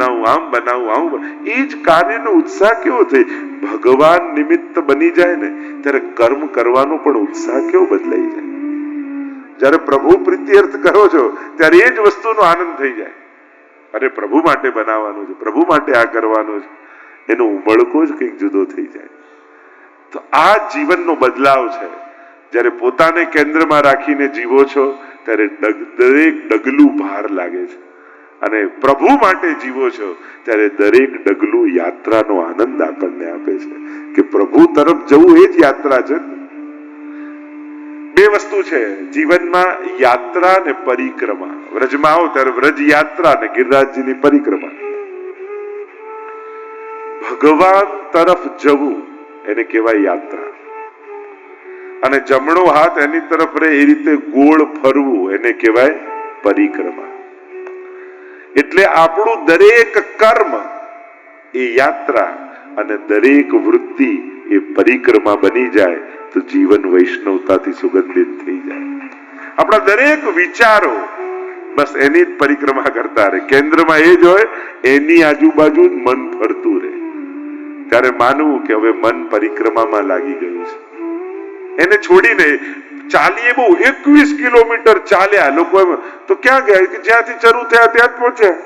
બનાવું, આમ બનાવું, આમ. એ જ કાર્યનો ઉત્સાહ કેવો થાય. ભગવાન નિમિત્ત બની જાય ને ત્યારે કર્મ કરવાનો પણ ઉત્સાહ કેવો બદલાઈ જાય. જયારે પ્રભુ પ્રીત્યર્થ કરો છો ત્યારે એ જ વસ્તુનો આનંદ થઈ જાય. અરે પ્રભુ માટે બનાવવાનું છે, પ્રભુ માટે આ કરવાનું છે, એનો ઉમળકો જ કંઈક જુદો થઈ જાય. તો આ જીવનનો બદલાવ છે. જયારે પોતાને કેન્દ્રમાં રાખીને જીવો છો ત્યારે દરેક ડગલું ભાર લાગે છે, અને પ્રભુ માટે જીવો છો ત્યારે દરેક ડગલું યાત્રાનો આનંદ આપણને આપે છે કે પ્રભુ તરફ જવું એ જ યાત્રા છે. બે વસ્તુ છે જીવનમાં, યાત્રા ને પરિક્રમા. વ્રજમાં આવો ત્યારે વ્રજ યાત્રા ને ગિરિરાજજીની પરિક્રમા. ભગવાન તરફ જવું એને કહેવાય યાત્રા, અને જમણો હાથ એની તરફ રહે એ રીતે ગોળ ફરવું એને કહેવાય પરિક્રમા. એટલે આપણું દરેક કર્મ એ યાત્રા અને દરેક વૃત્તિ એ પરિક્રમા બની જાય તો જીવન વૈષ્ણવતાથી સુગંધિત થઈ જાય. આપણા દરેક વિચારો બસ એની જ પરિક્રમા કરતા રહે. કેન્દ્રમાં એ જ હોય, એની આજુબાજુ જ મન ફરતું રહે. ત્યારે માનવું કે હવે મન પરિક્રમામાં લાગી ગયું છે. એને છોડીને ચાલીએ બહુ 21 કિલોમીટર ચાલ્યા લોકો, તો ક્યાં ગયા કે જ્યાંથી શરૂ થયા ત્યાં જ પહોંચ્યા.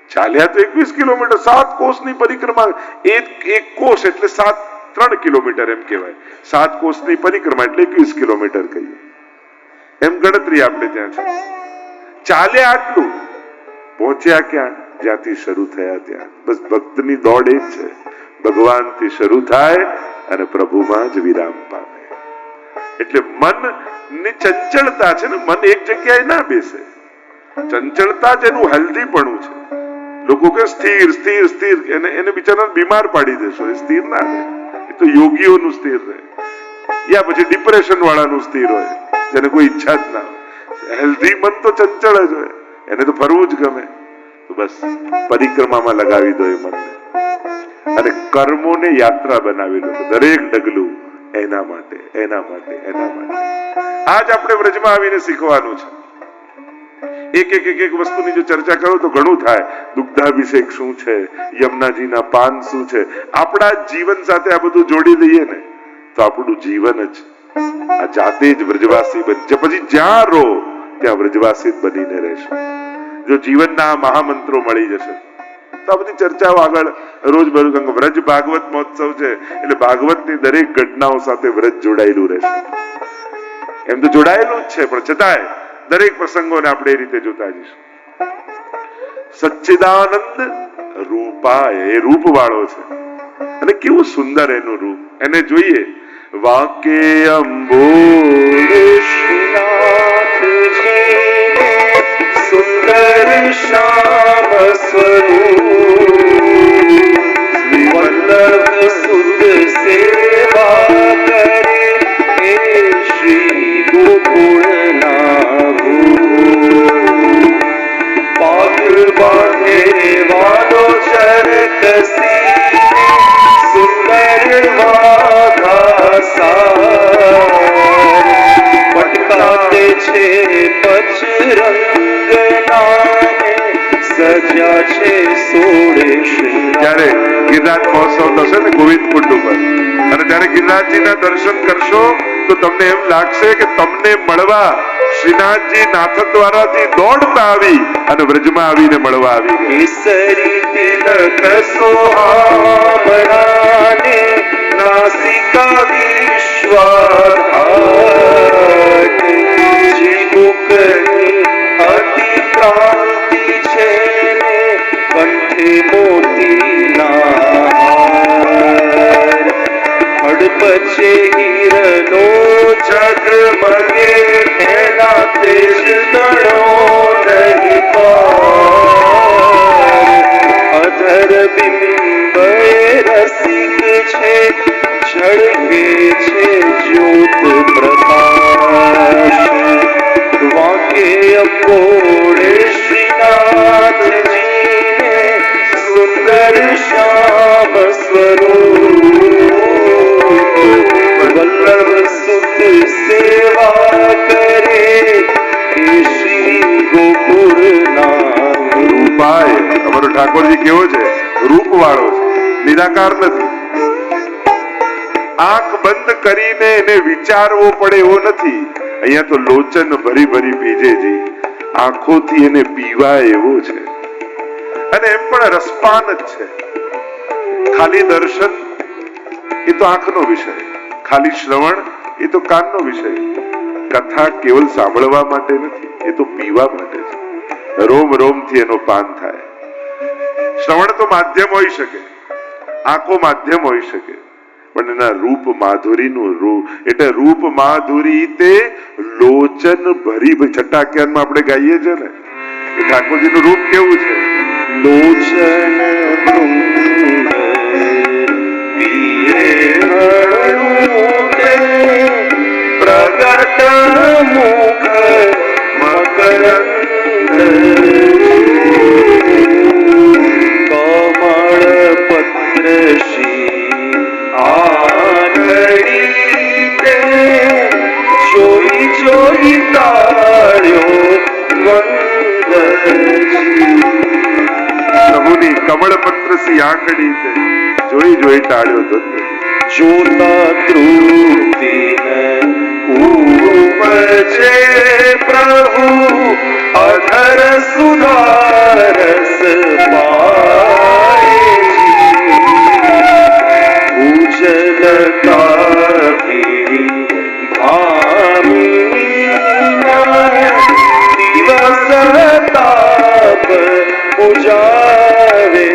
ચાલ્યા તો 21 કિલોમીટર, 7 કોષની પરિક્રમા. એક કોષ એટલે 3 કિલોમીટર એમ કહેવાય. 7 કોષની પરિક્રમા એટલે 21 કિલોમીટર કહીએ, એમ ગણતરી આપણે ત્યાં છે. ચાલ્યા આટલું, પહોંચ્યા ક્યાં? જ્યાંથી શરૂ થયા ત્યાં. બસ ભક્તની દોડ એ જ છે, ભગવાનથી શરૂ થાય અને પ્રભુમાં જ વિરામ પામે. એટલે મન ની ચંચળતા છે ને, મન એક જગ્યાએ ના બેસે. ચંચળતા જ એનું હેલ્ધીપણું છે. લોકો કે સ્થિર સ્થિર સ્થિર, એને બિચારાને બીમાર પાડી દેશો. એ સ્થિર ના રહે. એ તો યોગીઓનું સ્થિર રહે, યા પછી ડિપ્રેશન વાળાનું સ્થિર હોય, જેને કોઈ ઈચ્છા જ ના હોય. હેલ્ધી મન તો ચંચળ જ હોય, એને તો ફરવું જ ગમે. તો બસ પરિક્રમામાં લગાવી દો એ મનને, અને કર્મોને યાત્રા બનાવી લો. દરેક ડગલું એના માટે, એના માટે, એના માટે. આજ આપણે વ્રજમાં આવીને શીખવાનું છે. એક વસ્તુની જો ચર્ચા કરો તો ઘણું થાય. દુગ્ધાભિષેક શું છે, યમુનાજીના પાન શું છે. આપણા જીવન સાથે આ બધું જોડી લઈએ ને તો આપણું જીવન જ આ જાતે જ વ્રજવાસી બનશે. પછી જ્યાં રહો ત્યાં વ્રજવાસી બનીને રહેશે. જો જીવનના મહામંત્રો મળી જશે તો આ બધી ચર્ચાઓ આગળ રોજ બરોજ. વ્રજ ભાગવત મહોત્સવ છે એટલે ભાગવતની દરેક ઘટનાઓ સાથે વ્રજ જોડાયેલું રહેશે. એમ તો જોડાયેલું જ છે, પણ છતાંય દરેક પ્રસંગોને આપણે એ રીતે જોતા જઈશું. સચ્ચિદાનંદ રૂપાય, એ રૂપ વાળો છે, અને કેવું સુંદર એનું રૂપ. એને જોઈએ. વાકે સુંદર શ્યામ સ્વરૂપ વલ્લભ સુદ સેવા કરે હે શ્રી ગોકુળના પાગ બાંધે વાલો ચરકસી સુંદર વાઘા સાર પટકાતે છે પચરંગ નાને સજ્યા છે સોળે શ્રી. ત્યારે ગિરિરાજ મહોત્સવ થશે ને ગોવિંદ કુંડ ઉપર, અને ત્યારે ગિરિરાજજીના દર્શન કરશો તો તમને એમ લાગશે કે તમને મળવા શ્રીનાથજી નાથદ્વારાથી દોડતા આવી અને વ્રજમાં આવીને મળવા આવી. કેસરી તિલક સોહામણાને નાસિકા વિશ્વાઘાટ મુખની અતિ ક્રાંતિ છે ને કંઠે મોતીના હાર. હડપચે હીરનો ઝગમગે એના તેજ ગણો નહીં પાર. અધર બિંબ રસિક છે ઝળકે છે જ્યોત પ્રકાશ. વાંકે અપોળે શ્રીનાથજીને સુંદર શ્યામ સ્વરૂપ વલ્લભ સુત સેવા કરે હે શ્રી ગોકુળના અમારો ઠાકોરજી કેવો છે? રૂપ વાળો છે, નિરાકાર નથી. આંખ બંધ કરીને એને વિચારવો પડે એવો નથી. અહીંયા તો લોચન ભરી ભરી પીજેજી, આંખોથી એને પીવાય એવો છે. અને એમ પણ રસપાન જ છે. ખાલી દર્શન એ તો આંખનો વિષય, ખાલી શ્રવણ એ તો કાનનો વિષય. કથા કેવલ સાંભળવા માટે નથી, એ તો પીવા માટે છે. રોમ રોમ થી એનો પાન થાય. શ્રવણ તો માધ્યમ હોઈ શકે, આંખો માધ્યમ હોઈ શકે, પણ એના રૂપ માધુરીનું રૂપ એટલે રૂપ માધુરી તે લોચન ભરી. છઠ્ઠાખ્યાનમાં આપણે ગાઈએ છીએ ને કે ઠાકોરજીનું રૂપ કેવું છે? લોચન પ્રગટ મુખ મકરંદ કમળ પત્ર શ્રી આંગળી તે જોઈ જોઈ તાળ્યો પ્રભુની કમળ પત્ર સી આંગળી તે જોઈ જોઈ તાળ્યો ધન્ય. જોતા તૃપ્તિ ઉપજે પ્રભુ અધર સુધારસ પાય. ઉજલતા દિવસ તાપ પૂજાવે.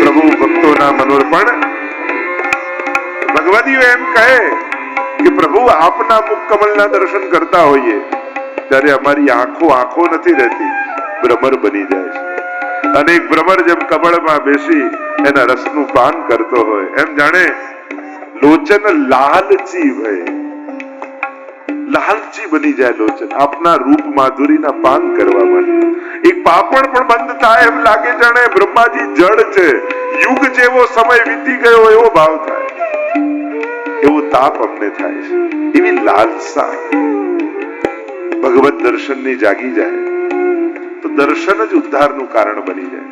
પ્રભુ ભક્તોના મનોર્પણ. ભગવદીઓ એમ કહે કે પ્રભુ આપના મુખ કમળના દર્શન કરતા હોઈએ ત્યારે અમારી આંખો નથી રહેતી, ભ્રમર બની જાય છે. અને એક ભ્રમર જેમ કમળમાં બેસી એના રસનું પાન કરતો હોય એમ જાણે લોચન લાલચી હોય, લાલચી બની જાય લોચન આપના રૂપ માધુરીના પાન કરવા માટે. એક પાપણ પણ બંધ થાય એમ લાગે જાણે બ્રહ્માજી જડ છે, યુગ જેવો સમય વીતી ગયો એવો ભાવ થાય, એવો તાપ અમને થાય છે. એવી લાલસા ભગવત દર્શનની જાગી જાય તો દર્શન જ ઉદ્ધારનું કારણ બની જાય.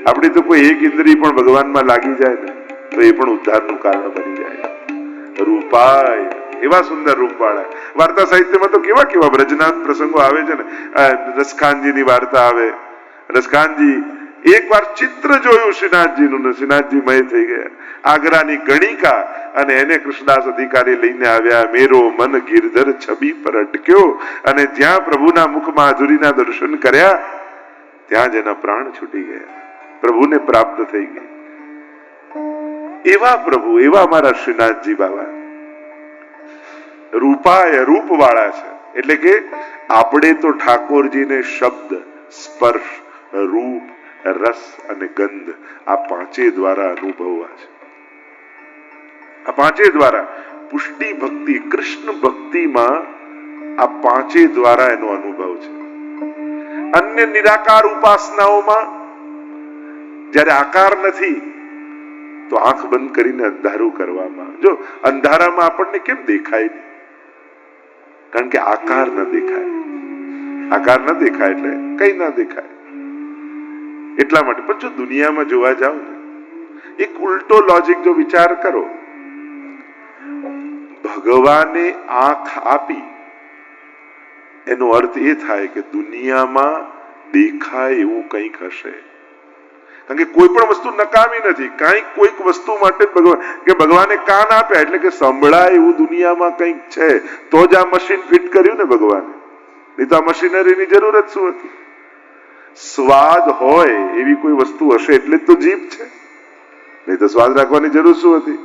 આપણી તો કોઈ એક ઇન્દ્રિય પણ ભગવાનમાં લાગી જાય ને તો એ પણ ઉદ્ધારનું કારણ બની જાય. રૂપાય એવા સુંદર રૂપવાળા. વાર્તા સાહિત્યમાં તો કેવા કેવા બ્રજનાથ પ્રસંગો આવે છે ને. રસખાનજીની વાર્તા આવે. રસખાનજી એક વાર ચિત્ર જોયું શ્રીનાથજીનું, શ્રીનાથજી મય થઈ ગયા. આગ્રાની ગણિકા અને એને કૃષ્ણદાસ અધિકારી લઈને આવ્યા. મેરો મન ગિરધર છબી પર અટક્યો અને જ્યાં પ્રભુના મુખ માધુરીના દર્શન કર્યા ત્યાં જ એના પ્રાણ છૂટી ગયા, પ્રભુને પ્રાપ્ત થઈ ગઈ. એવા પ્રભુ, એવા અમારા શ્રીનાથજી બાબા રૂપાય રૂપવાળા છે. એટલે કે આપણે તો ઠાકોરજીને શબ્દ, સ્પર્શ, રૂપ, રસ અને ગંધ આ પાંચે દ્વારા અનુભવવા છે. આ પાંચે દ્વારા પુષ્ટિ ભક્તિ, કૃષ્ણ ભક્તિમાં આ પાંચે દ્વારા એનો અનુભવ છે. અન્ય નિરાકાર ઉપાસનાઓમાં જ્યારે આકાર નથી તો આંખ બંધ કરીને અંધારું કરવામાં. જો અંધારામાં આપણને કેમ દેખાય નહીં? કારણ કે આકાર ન દેખાય. આકાર ન દેખાય એટલે કઈ ના દેખાય એટલા માટે. પણ જો દુનિયામાં જોવા જાવ ને એક ઉલટો લોજિક જો વિચાર કરો, ભગવાને આંખ આપી એનો અર્થ એ થાય કે દુનિયામાં દેખાય એવું કંઈક હશે. કારણ કે કોઈ પણ વસ્તુ નકામી નથી. કંઈક કોઈક વસ્તુ માટે ભગવાને કાન આપ્યા એટલે કે સંભળાય એવું દુનિયામાં કંઈક છે તો જ આ મશીન ફિટ કર્યું ને ભગવાને. નહીં તો આ મશીનરીની જરૂર જ શું હતી? સ્વાદ હોય એવી કોઈ વસ્તુ હશે એટલે જ તો જીભ છે, નહીં તો સ્વાદ રાખવાની જરૂર શું હતી?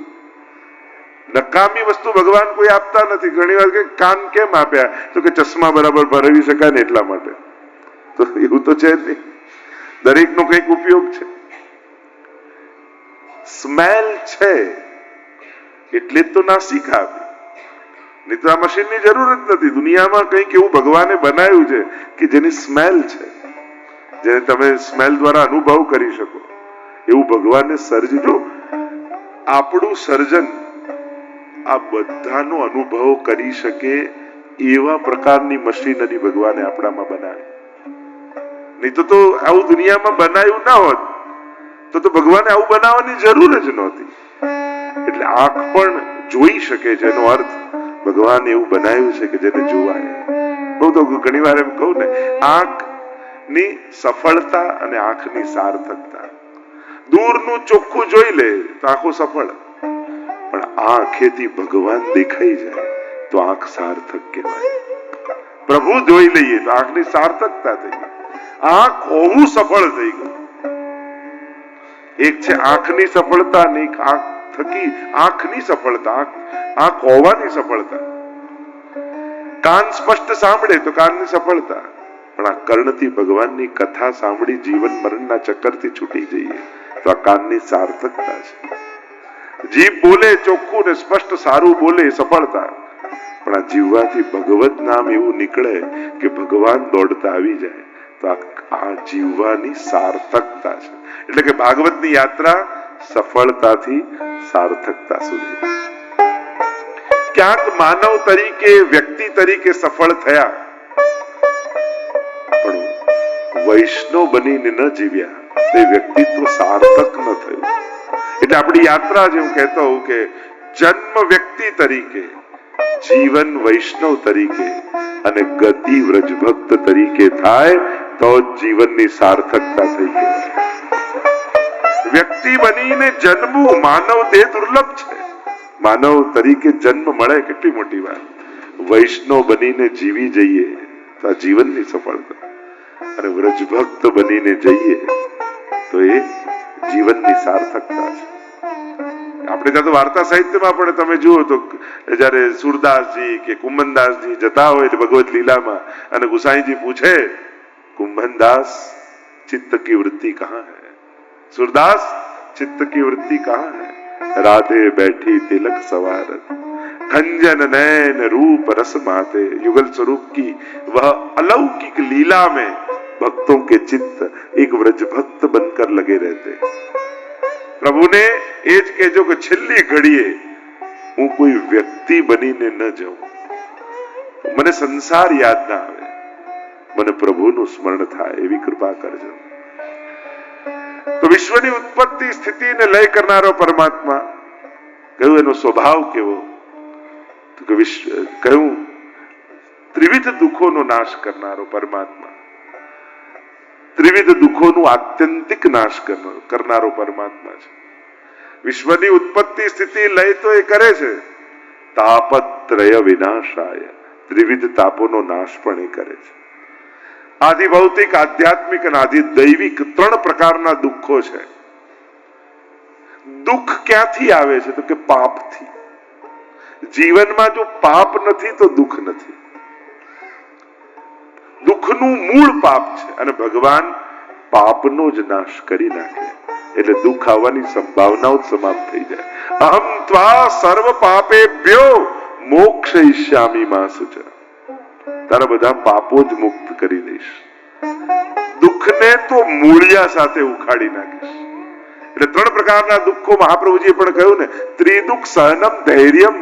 નકામી વસ્તુ ભગવાન કોઈ આપતા નથી. ઘણી વાર કે કાન કેમ આપ્યા? તો કે ચશ્મા બરાબર ભરાવી શકાય ને એટલા માટે. તો એવું તો છે જ નહીં. દરેકનો કંઈક ઉપયોગ છે. સ્મેલ છે એટલે જ તો નાસિકા આપી, નહીં તો આ મશીનની જરૂર જ નથી. દુનિયામાં કંઈક એવું ભગવાને બનાવ્યું છે કે જેની સ્મેલ છે, જેને તમે સ્મેલ દ્વારા અનુભવ કરી શકો એવું ભગવાને સર્જજો. આપણું સર્જન આ બધાનો અનુભવ કરી શકે એવા પ્રકારની મશીનરી ભગવાને આપણામાં બનાવી. નહીં તો આવું દુનિયામાં બનાવ્યું ના હોત તો ભગવાને આવું બનાવવાની જરૂર જ નહોતી. એટલે આંખ પણ જોઈ શકે છે, એનો અર્થ ભગવાન એવું બનાવ્યું છે કે જેને જોવાય. હું તો ઘણી વાર એમ કહું ને, આંખની સફળતા અને આંખની સાર્થકતા. દૂરનું ચોખ્ખું જોઈ લે તો આંખો સફળ, પણ આંખેથી ભગવાન દેખાઈ જાય તો આંખ સાર્થક કહેવાય. પ્રભુ જોઈ લઈએ તો આંખની સાર્થકતા થઈ ગઈ, આંખ હોવું સફળ થઈ ગયું. એક છે આંખની સફળતા અને એક આંખ થકી આંખની સફળતા, આંખ હોવાની સફળતા. કાન સ્પષ્ટ સાંભળે તો કાનની સફળતા, પણ આ કર્ણથી ભગવાનની કથા સાંભળી જીવન મરણના ચક્કરથી છૂટી જઈએ તો આ કાનની સાર્થકતા છે. જીભ બોલે ચોખ્ખું ને સ્પષ્ટ સારું બોલે સફળતા, પણ આ જીવવાથી ભગવત નામ એવું નીકળે કે ભગવાન દોડતા આવી જાય તો આ જીવવાની સાર્થકતા છે. એટલે કે ભાગવતની યાત્રા સફળતાથી સાર્થકતા સુધી. ક્યાંક માનવ તરીકે, વ્યક્તિ તરીકે સફળ થયા, પણ વૈષ્ણવ બનીને ન જીવ્યા તે વ્યક્તિત્વ સાર્થક ન થયું. એટલે આપણી યાત્રા જે હું કહેતો હોઉં કે જન્મ વ્યક્તિ તરીકે, જીવન વૈષ્ણવ તરીકે અને ગતિ વ્રજભક્ત તરીકે થાય તો જીવનની સાર્થકતા થઈ ગઈ. વ્યક્તિ બનીને જન્મવું માનવ દેહ દુર્લભ છે. માનવ તરીકે જન્મ મળે કેટલી મોટી વાત. વૈષ્ણવ બનીને જીવી જઈએ તો આ જીવનની સફળતા, અને વ્રજભક્ત બનીને જઈએ તો એ જીવનની સાર્થકતા છે. આપણે ત્યાં તો વાર્તા સાહિત્યમાં પણ તમે જુઓ તો જયારે સુરદાસજી કે કુંભનદાસજી જતા હોય ભગવત લીલામાં અને ગુસાઈજી પૂછે, कुंभनदास चित्त की वृत्ति कहाँ है? सूरदास चित्त की वृत्ति कहाँ है? राधे बैठी तिलक सवारत, खंजन नैन रूप रस माते. युगल स्वरूप की वह अलौकिक लीला में भक्तों के चित्त एक व्रज भक्त बनकर लगे रहते. પ્રભુને એ જ કહેજો કે છેલ્લી ઘડીએ હું કોઈ વ્યક્તિ બનીને ન જાઉં, મને સંસાર યાદ ના આવે, મને પ્રભુનું સ્મરણ થાય એવી કૃપા કરજો. તો વિશ્વની ઉત્પત્તિ સ્થિતિને લય કરનારો પરમાત્મા, કહ્યું એનો સ્વભાવ કેવો? તો કે કહ્યું ત્રિવિધ દુઃખોનો નાશ કરનારો પરમાત્મા, ત્રિવિધ દુઃખોનું આત્યંતિક નાશ કરનારો પરમાત્મા છે. વિશ્વની ઉત્પત્તિ સ્થિતિ લય તો એ કરે છે, તાપત્રય વિનાશાય, ત્રિવિધ તાપોનો નાશ પણ એ કરે છે. આદિ ભૌતિક, આધ્યાત્મિક અને આદિ દૈવિક ત્રણ પ્રકારના દુઃખો છે. દુઃખ ક્યાંથી આવે છે? તો કે પાપથી. જીવનમાં જો પાપ નથી તો દુઃખ નથી. દુઃખનું મૂળ પાપ છે અને ભગવાન પાપનો જ નાશ કરી નાખે એટલે દુઃખ આવવાની સંભાવનાઓ સમાપ્ત થઈ જાય. અહમ ત્વા સર્વ પાપેભ્યો મોક્ષયિષ્યામિ મા શુચ, તારા બધા પાપો જ મુક્ત કરી દઈશ, દુઃખને તો મૂળિયા સાથે ઉખાડી નાખીશ. એટલે ત્રણ પ્રકારના દુઃખો મહાપ્રભુજીએ પણ કહ્યું ને, ત્રિદુઃખ સહનમ ધૈર્યમ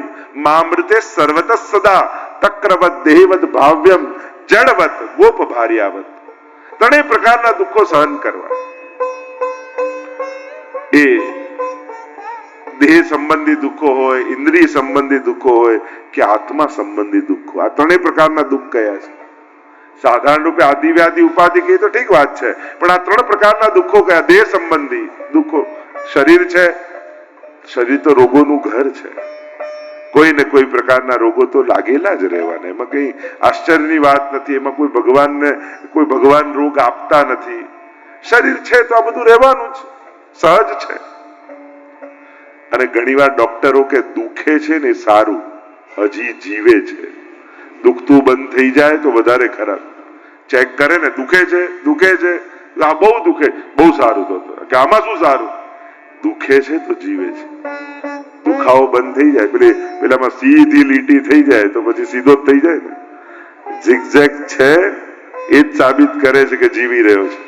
મામૃતે સર્વત સદા તક્રવત દેહવત ભાવ્યમ જડવત ગોપ ભાર્યાવત. ત્રણેય પ્રકારના દુઃખો સહન કરવા. એ દેહ સંબંધી દુઃખો હોય, ઇન્દ્રિય સંબંધી દુઃખો હોય કે આત્મા સંબંધી દુઃખો, આ ત્રણેય પ્રકારના દુઃખ કયા છે? સાધારણ રૂપે આદિ વ્યાધિ ઉપાધિ કહે તો ઠીક વાત છે, પણ આ ત્રણ પ્રકારના દુઃખો કયા? દેહ સંબંધી દુઃખો. શરીર છે, શરીર તો રોગોનું ઘર છે, કોઈ ને કોઈ પ્રકારના રોગો તો લાગેલા જ રહેવાના, એમાં કઈ આશ્ચર્યની વાત નથી. એમાં કોઈ ભગવાન રોગ આપતા નથી. શરીર છે તો આ બધું રહેવાનું જ સહજ છે. અને ઘણીવાર ડોક્ટરો કે દુખે છે ને સારું, હજી જીવે છે. દુખતું બંધ થઈ જાય તો વધારે ખરાબ. ચેક કરે ને દુખે છે, આ બહુ દુખે, બહુ સારું. તો કે આમાં શું સારું? દુખે છે તો જીવે છે. દુખાવો બંધ થઈ જાય, પેલામાં સીધી લીટી થઈ જાય તો પછી સીધો જ થઈ જાય ને. ઝિગઝેગ છે એ જ સાબિત કરે છે કે જીવી રહ્યો છે.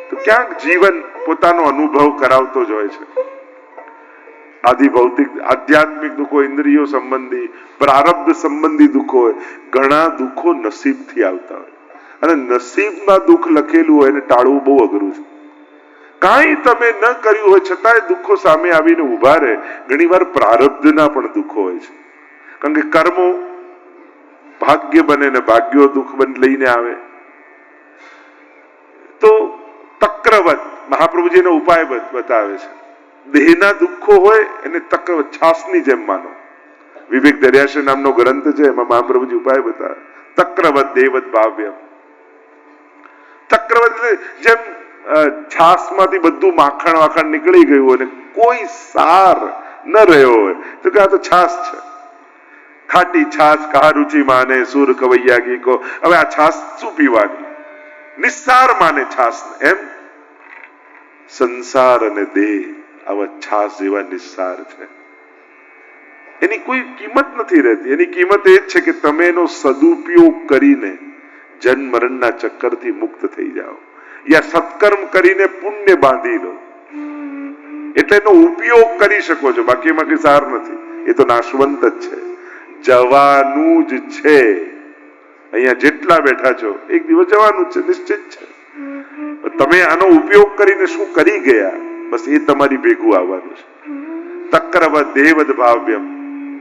તો ક્યાંક જીવન પોતાનો અનુભવ કરાવતો જ હોય છે. આદિ ભૌતિક, આધ્યાત્મિક દુઃખો, ઇન્દ્રિયો સંબંધી, પ્રારબ્ધ સંબંધી દુઃખો હોય. ઘણા દુઃખો નસીબથી આવતા હોય, અને નસીબમાં દુઃખ લખેલું હોય એને ટાળવું બહુ અઘરું છે. કાંઈ તમે ન કર્યું હોય છતાંય દુઃખો સામે આવીને ઉભા રહે. ઘણીવાર પ્રારબ્ધના પણ દુઃખો હોય છે, કારણ કે કર્મો ભાગ્ય બને ને ભાગ્યો દુઃખ લઈને આવે. તો તક્રવત મહાપ્રભુજીનો ઉપાય બતાવે છે. દેહના દુઃખો હોય એને તક્રવત છાસની જેમ માનો. વિવેક દરિયાશ્રી નામનો ગ્રંથ છે, એમાં મહાપ્રભુજી ઉપાય બતાવે. તક્રવત દેવત ભાવ્ય. તક્રવત જેમ છાસમાંથી બધું માખણ વાખણ નીકળી ગયું અને કોઈ સાર ન રહ્યો હોય તો કે આ તો છાસ છે. ખાટી છાસ કહા રુચિ માને સુર કવૈયા કી કો. હવે આ છાસ શું પીવાની? નિસ્સાર માને છાસ. એમ સંસાર અને દેહ આવા છાસ જેવા નિસ્સાર છે. એની કોઈ કિંમત નથી રહેતી. એની કિંમત એ જ છે કે તમે એનો સદુપયોગ કરીને જન્મ મરણના ચક્કરથી મુક્ત થઈ જાઓ, યા સત્કર્મ કરીને પુણ્ય બાંધી લો, એટલે એનો ઉપયોગ કરી શકો છો. બાકી એમાં કઈ સાર નથી. એ તો નાશવંત જ છે, જવાનું જ છે. અહીંયા જેટલા બેઠા છો એક દિવસ જવાનું જ છે, નિશ્ચિત છે. તમે આનો ઉપયોગ કરીને શું કરી ગયા, બસ એ તમારી ભેગું આવવાનું છે. તક્રવત દેવદ ભાવ્યમ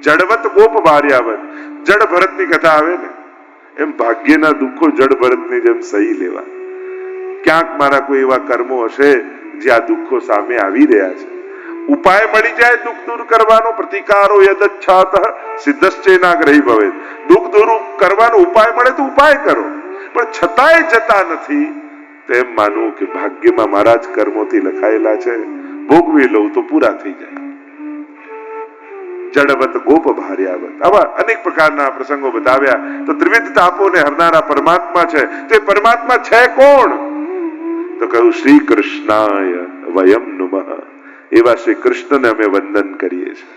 જડવત ગોપ ભાર્યાવત. જડ ભરતની કથા આવે ને એમ ભાગ્યના દુઃખો જડ ભરતની જેમ સહી લેવા. ક્યાંક મારા કોઈ એવા કર્મો હશે જે આ દુઃખો સામે આવી રહ્યા છે. ઉપાય મળી જાય દુઃખ દૂર કરવાનો. પ્રતિકારો યદચ્છાત સિદ્ધશ્ચેનાગ્રહી ભવેત. દુઃખ દૂર કરવાનો ઉપાય મળે તો ઉપાય કરો, પણ છતાંય જતા નથી તેમ માનવું કે ભાગ્યમાં મારા જ કર્મોથી લખાયેલા છે, ભોગવી લઉં તો પૂરા થઈ જાય. જડવત ગોપ ભાર્યાવત. આવા અનેક પ્રકારના પ્રસંગો બતાવ્યા. તો ત્રિવિધ તાપોને હરનારા પરમાત્મા છે. તો એ પરમાત્મા છે કોણ? તો કહ્યું શ્રી કૃષ્ણાય વયમ નુમઃ. એવા શ્રી કૃષ્ણને અમે વંદન કરીએ છીએ.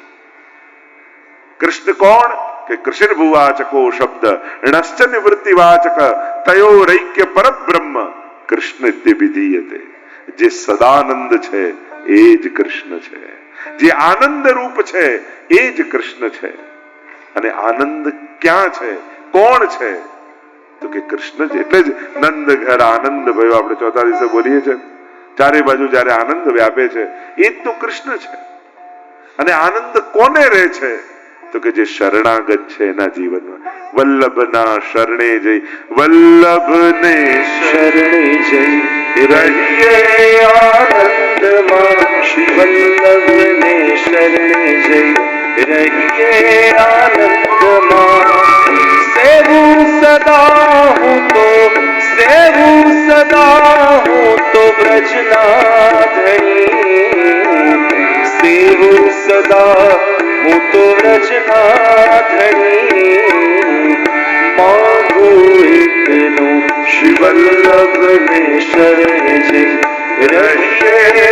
કૃષ્ણ કોણ? કે કૃષ્ણ ભુવાચકો શબ્દ ણશ્ચ નિવૃત્તિવાચક તયોરૈક્ય પરબ્રહ્મ કૃષ્ણ વિધીયતે. જે સદાનંદ છે એ જ કૃષ્ણ છે. જે આનંદ રૂપ છે એ જ કૃષ્ણ છે. અને આનંદ ક્યાં છે, કોણ છે? તો કે કૃષ્ણ છે. એટલે જ નંદ ઘર આનંદ ભયો આપણે ચોથા દિવસે બોલીએ છીએ. ચારે બાજુ જયારે આનંદ વ્યાપે છે એ જ તો કૃષ્ણ છે. અને આનંદ કોને રહે છે? તો કે જે શરણાગત છે એના જીવનમાં. વલ્લભના શરણે જઈ, વલ્લભને શરણે જઈ રહીએ આનંદમાં. વલ્લભને શરણે જઈ રહીએ આનંદમાં. સેવું સદા હું તો, સેવું સદા હું તો બ્રજના ધણી. સેવું સદા હું તો બ્રજના ધણી. માગું એકનું શ્રી વલ્લભને શરણે જઈ રહીએ